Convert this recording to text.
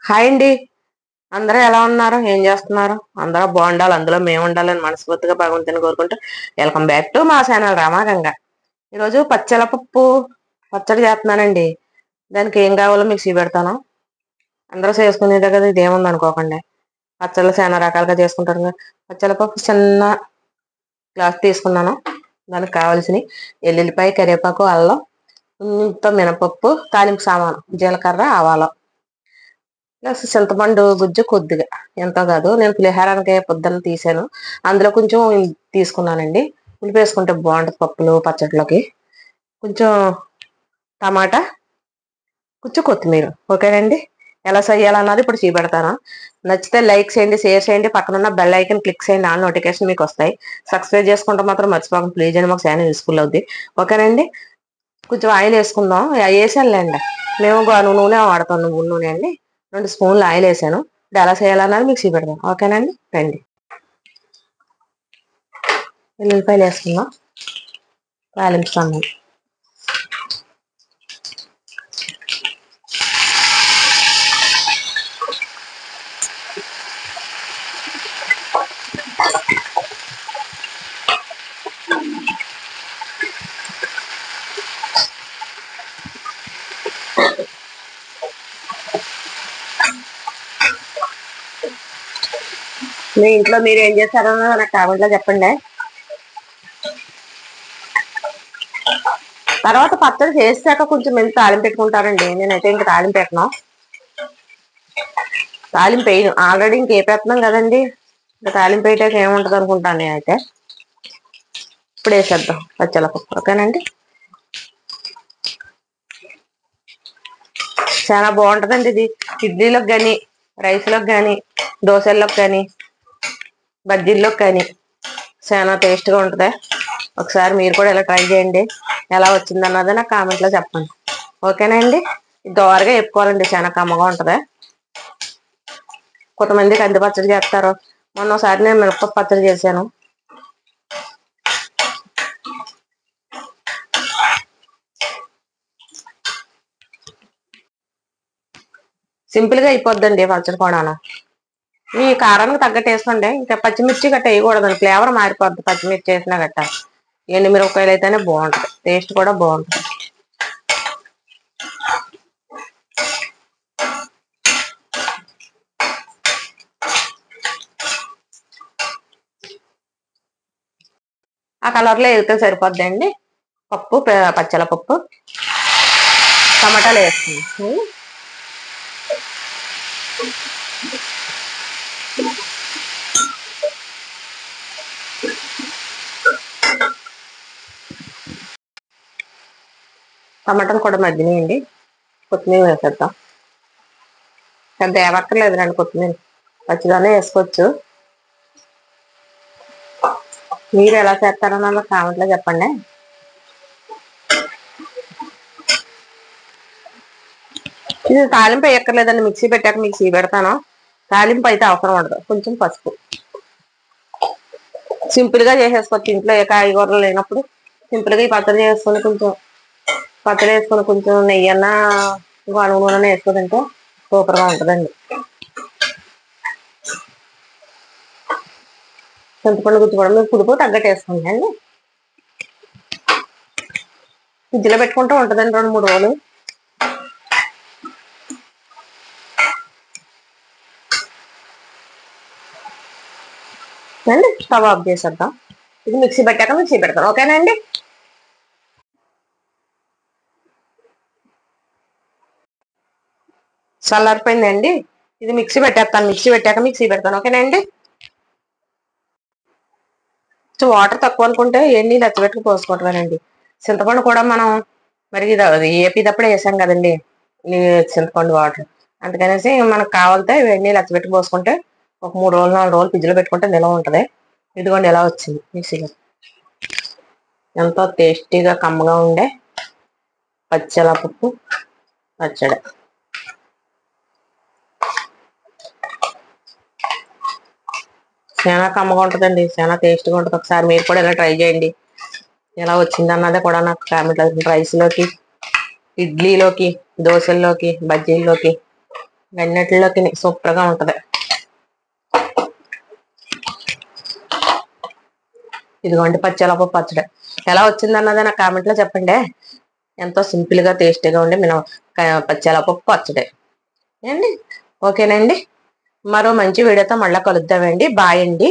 Hi అండి. అందరూ ఎలా ఉన్నారు? ఏం చేస్తున్నారు? అందరూ బాగుండాలి, అందులో మేము ఉండాలని మనస్ఫూర్తిగా భగవంతుని కోరుకుంటూ వెల్కమ్ బ్యాక్ టు మా ఛానల్ రామాగంగ. ఈరోజు పచ్చళ్ళపప్పు పచ్చడి చేస్తున్నానండి. దానికి ఏం కావాలో మీకు చూపెడతాను. అందరూ చేసుకునేదే కదా, ఇదేముంది అనుకోకండి. పచ్చళ్ళు చాలా రకాలుగా చేసుకుంటారు కదా. పచ్చళ్ళపప్పు చిన్న గ్లాస్ తీసుకున్నాను. దానికి కావాల్సినవి ఎల్లుల్లిపాయ, కరివేపాకు, అల్లం, ఇంత మినపప్పు, తాలింపు సామాను, జీలకర్ర, ఆవాలు, ప్లస్ చింతపండు గుజ్జు కొద్దిగా, ఎంతో కాదు. నేను పులిహారానికి పొద్దున్న తీసాను, అందులో కొంచెం తీసుకున్నానండి. ఉలిపేసుకుంటే బాగుంటుంది పప్పులు పచ్చడిలోకి. కొంచెం టమాటా, కొంచెం కొత్తిమీర. ఓకేనండి. ఎలా చేయాలన్నది ఇప్పుడు చూపెడతాను. నచ్చితే లైక్ చేయండి, షేర్ చేయండి, పక్కనున్న బెల్ ఐకన్ క్లిక్ చేయండి, ఆల్ నోటిఫికేషన్ మీకు వస్తాయి. సబ్స్క్రైబ్ చేసుకుంటే మాత్రం మర్చిపోకండి ప్లీజ్ అని, మాకు ఛానల్ యూస్ఫుల్ అవుద్ది. ఓకేనండి. కొంచెం ఆయిల్ వేసుకుందాం. వేసానులేండి, మేము నూనె వాడతాం, నువ్వుల నూనె అండి. 2 స్పూన్లు ఆయిల్ వేసాను. ఇప్పుడు ఎలా చేయాలన్నది మీకు చూపెడదాం. ఓకేనండి, రండి. ఎల్లుల్లిపాయలు వేసుకుందాం. తాలింపుతాము. మీ ఇంట్లో మీరు ఏం చేస్తారో నాకు కామెంట్లో చెప్పండి. తర్వాత పచ్చడి చేసాక కొంచెం మంది తాలింపు పెట్టుకుంటారండి. నేనైతే ఇంక తాలింపు పెట్టను. తాలింపు వేయను, ఆల్రెడీ ఇంకేపేస్తున్నాం కదండి. ఇంకా తాలింపు వేయటాక ఏముంటుంది అనుకుంటాను నేనైతే. ఇప్పుడు వేసేద్దాం పచ్చళ్ళపప్పు. ఓకేనండి. చాలా బాగుంటుందండి ఇది. ఇడ్లీలోకి కానీ, రైస్లోకి కానీ, దోశల్లోకి కానీ, బజ్జీల్లోకి కానీ చాలా టేస్ట్గా ఉంటుంది. ఒకసారి మీరు కూడా ఇలా ట్రై చేయండి. ఎలా వచ్చింది అన్నది నాకు కామెంట్లో చెప్పండి. ఓకేనండి. దోరగా వేపుకోవాలండి, చాలా కమ్మగా ఉంటుంది. కొంతమంది కంది పచ్చడి చేస్తారు. మొన్నసారి నేను మిరపపప్పు పచ్చడి చేశాను. సింపుల్గా అయిపోద్దండి పచ్చడి కూడాను. మీ కారానికి తగ్గట్టు వేసుకోండి. ఇంకా పచ్చిమిర్చి గట్ట వేయకూడదండి, ఫ్లేవర్ మారిపోద్ది పచ్చిమిర్చి వేసినా గట్ట. ఎండుమిరపకాయలు అయితేనే బాగుంటుంది, టేస్ట్ కూడా బాగుంటుంది. ఆ కలర్లో వేగితే సరిపోద్దండి. పప్పు పచ్చళ్ళపప్పు, టమాటాలు వేసుకుందాం. టమాటాలు కూడా మగ్గినాయండి. కొత్తిమీర వేసేద్దాం. పెద్ద ఏవక్కర్లేదు రండి, కొత్తిమీర పచ్చిదానే వేసుకోవచ్చు. మీరు ఎలా చేస్తారన్న కామెంట్లో చెప్పండి. ఇది తాలింపు వేయక్కర్లేదండి, మిక్సీ పెట్టాక మిక్సీ పెడతాను. తాలింపు అయితే అవసరం ఉండదు. కొంచెం పసుపు, సింపుల్గా చేసేసుకోవచ్చు. ఇంట్లో ఏ కాయగూరలు లేనప్పుడు సింపుల్గా ఈ పచ్చడి చేసుకొని, కొంచెం పచ్చడి వేసుకొని కొంచెం నెయ్యి అన్న గోధుమ నూనె వేసుకోదంటే సూపర్గా ఉంటుందండి. చింతపండు గుజ్జు కూడా మీరు పులుపు తగ్గట్టు వేసుకోండి అండి. ఫ్రిడ్జ్లో పెట్టుకుంటూ ఉంటుందండి 2-3 రోజులు. అండి స్టవ్ ఆఫ్ చేసేద్దాం. ఇది మిక్సీ పెట్టాక మిక్సీ పెడతాం. ఓకేనండి. చల్లారిపోయిందండి. ఇది మిక్సీ పెట్టేస్తాను, మిక్సీ పెట్టాక మిక్సీ పెడతాను. ఓకేనండి. వాటర్ తక్కువ అనుకుంటే ఎన్ని నచ్చబెట్టుకు పోసుకోవటమేనండి. చింతపండు కూడా మనం మరి ఏపీదప్పుడే వేసాం కదండి ఈ చింతపండు వాటర్. అందుకనేసి మనకు కావాలితే ఇవన్నీ నచ్చబెట్టు పోసుకుంటే ఒక 3 రోజులు 4 రోజులు ఫ్రిడ్జ్లో పెట్టుకుంటే నిల్వ ఉంటుంది. ఇదిగోండి ఎలా వచ్చింది మిక్సీలో. ఎంతో టేస్టీగా కమ్మగా ఉండే పచ్చళ్ళపప్పు పచ్చడి. చాలా కమ్మగా ఉంటుందండి, చాలా టేస్ట్గా ఉంటుంది. ఒకసారి మీరు కూడా ఇలా ట్రై చేయండి. ఎలా వచ్చింది అన్నదే కూడా నాకు కామెంట్లో. రైస్లోకి, ఇడ్లీలోకి, దోశల్లోకి, బజ్జీల్లోకి గన్నెట్లోకి సూపర్ గా ఉంటది. ఇదిగోండి పచ్చెలపప్పు పచ్చడి ఎలా వచ్చిందన్నది నా కామెంట్ లో చెప్పండి. ఎంతో సింపుల్ గా టేస్టీగా ఉండి పచ్చెలపప్పు పచ్చడి అండి. ఓకేనండి, మరో మంచి వీడియోతో మళ్ళీ కలుద్దామండి. బాయ్ అండి.